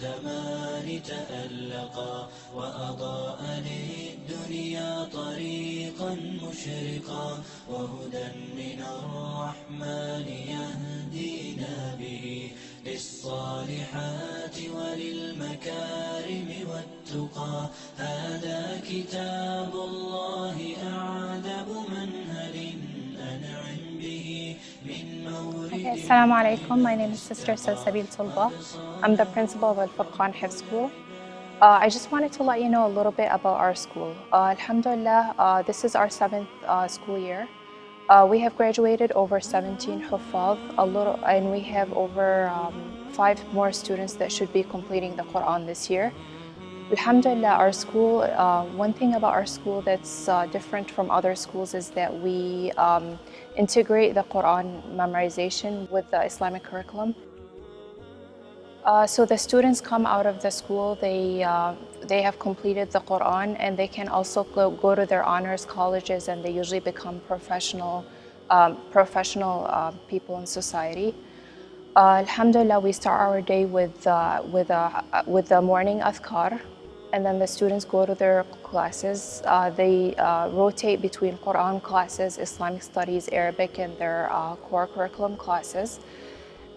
الزمان تألقا وأضاء للدنيا طريقا مشرقا وهدى من الرحمن يهدينا به للصالحات وللمكارم والتقى هذا كتاب الله أعذب منهل أنعم به من مورد. Assalamu alaikum. My name is Sister Salsabil Tulba. I'm the principal of Al-Furqan Hifz School. I just wanted to let you know a little bit about our school. Alhamdulillah, this is our 7th school year. We have graduated over 17 Huffaz, and we have over 5 more students that should be completing the Quran this year. Alhamdulillah, our school, one thing about our school that's different from other schools is that we integrate the Quran memorization with the Islamic curriculum. So the students come out of the school, they have completed the Quran, and they can also go to their honors colleges, and they usually become professional people in society. Alhamdulillah, we start our day with the morning adhkar, and then the students go to their classes. They rotate between Quran classes, Islamic studies, Arabic, and their core curriculum classes.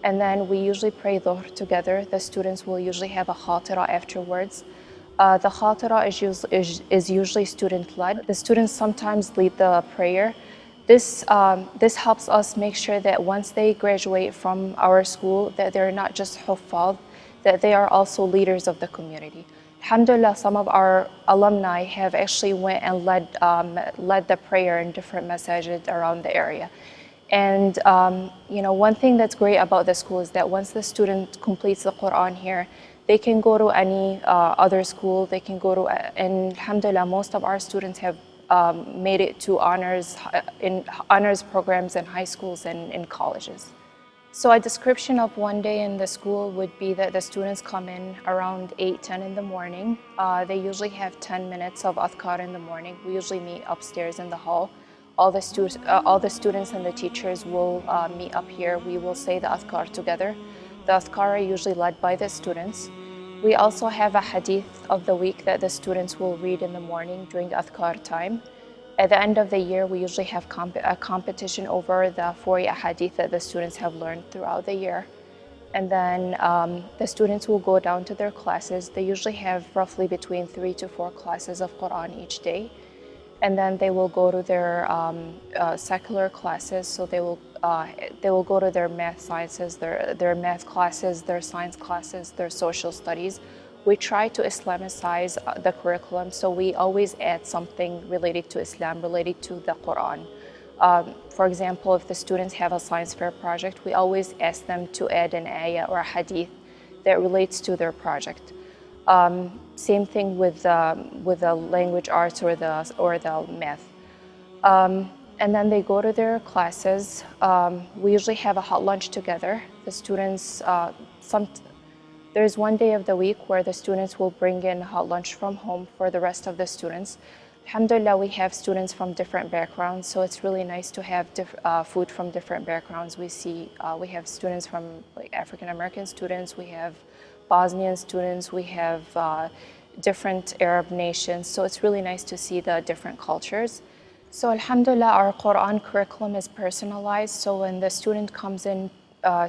And then we usually pray Dhuhr together. The students will usually have a khatira afterwards. The khatira is usually student-led. The students sometimes lead the prayer. This helps us make sure that once they graduate from our school, that they're not just huffaz, that they are also leaders of the community. Alhamdulillah, some of our alumni have actually went and led the prayer in different masajid around the area. And one thing that's great about the school is that once the student completes the Quran here, they can go to any other school. They can go to, and alhamdulillah, most of our students have made it to honors programs in high schools and in colleges. So a description of one day in the school would be that the students come in around 8-10 in the morning. They usually have 10 minutes of adhkar in the morning. We usually meet upstairs in the hall. All the students and the teachers will meet up here. We will say the adhkar together. The adhkar are usually led by the students. We also have a hadith of the week that the students will read in the morning during adhkar time. At the end of the year, we usually have a competition over the 40 hadith that the students have learned throughout the year. And then the students will go down to their classes. They usually have roughly between 3 to 4 classes of Quran each day. And then they will go to their secular classes. So they will go to their math sciences, their math classes, their science classes, their social studies. We try to Islamicize the curriculum, so we always add something related to Islam, related to the Quran. For example, if the students have a science fair project, we always ask them to add an ayah or a hadith that relates to their project. Same thing with the language arts or the math. And then they go to their classes. We usually have a hot lunch together. The students, there's one day of the week where the students will bring in hot lunch from home for the rest of the students. Alhamdulillah, we have students from different backgrounds, so it's really nice to have food from different backgrounds. We have students from African American students, we have Bosnian students, we have different Arab nations, so it's really nice to see the different cultures. So alhamdulillah, our Quran curriculum is personalized, so when the student comes in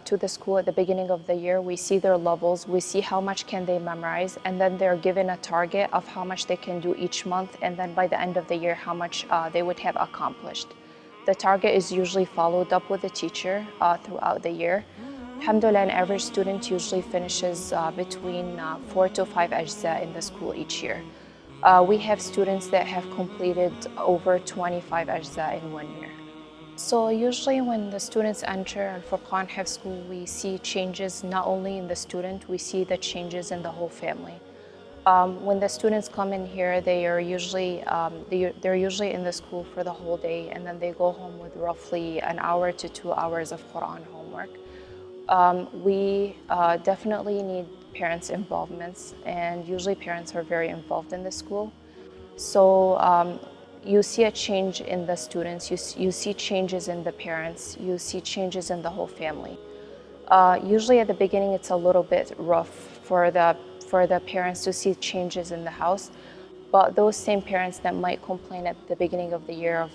to the school at the beginning of the year, we see their levels, we see how much can they memorize, and then they're given a target of how much they can do each month, and then by the end of the year, how much they would have accomplished. The target is usually followed up with the teacher throughout the year. Alhamdulillah, an average student usually finishes between 4 to 5 ajza in the school each year. We have students that have completed over 25 ajza in 1 year. So usually when the students enter Al-Furqan Hifz School, we see changes not only in the student, we see the changes in the whole family. When the students come in here, they're usually in the school for the whole day, and then they go home with roughly an hour to 2 hours of Quran homework. We definitely need parents' involvements, and usually parents are very involved in the school. So you see a change in the students, you see changes in the parents, you see changes in the whole family. Usually at the beginning it's a little bit rough for the parents to see changes in the house. But those same parents that might complain at the beginning of the year of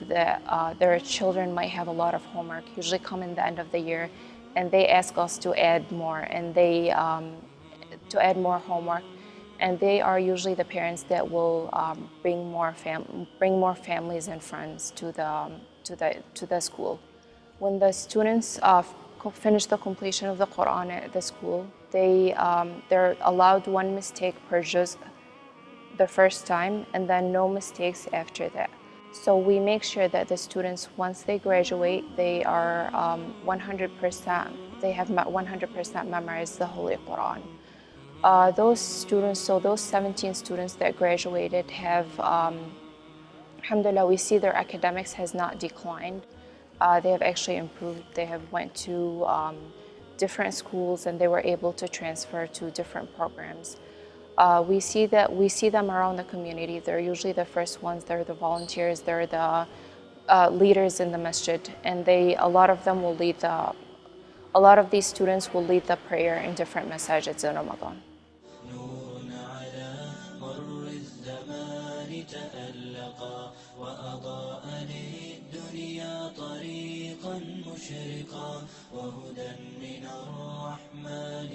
their children might have a lot of homework, usually come in the end of the year, and they ask us to add more, and they to add more homework, and they are usually the parents that will bring more families and friends to the school. When the students finish the completion of the Quran at the school, they're allowed one mistake per juz the first time, and then no mistakes after that. So we make sure that the students, once they graduate, they are 100%, they have 100% memorized the Holy Quran. Those students, so those 17 students that graduated have, alhamdulillah, we see their academics has not declined. They have actually improved. They have went to different schools, and they were able to transfer to different programs. We see them around the community. They're usually the first ones. They're the volunteers. They're the leaders in the masjid, and a lot of them will lead a lot of these students will lead the prayer in different masajids in Ramadan. نور على مر الزمان تألقا وأضاء للدنيا طريقا مشرقا وهدى من الرحمن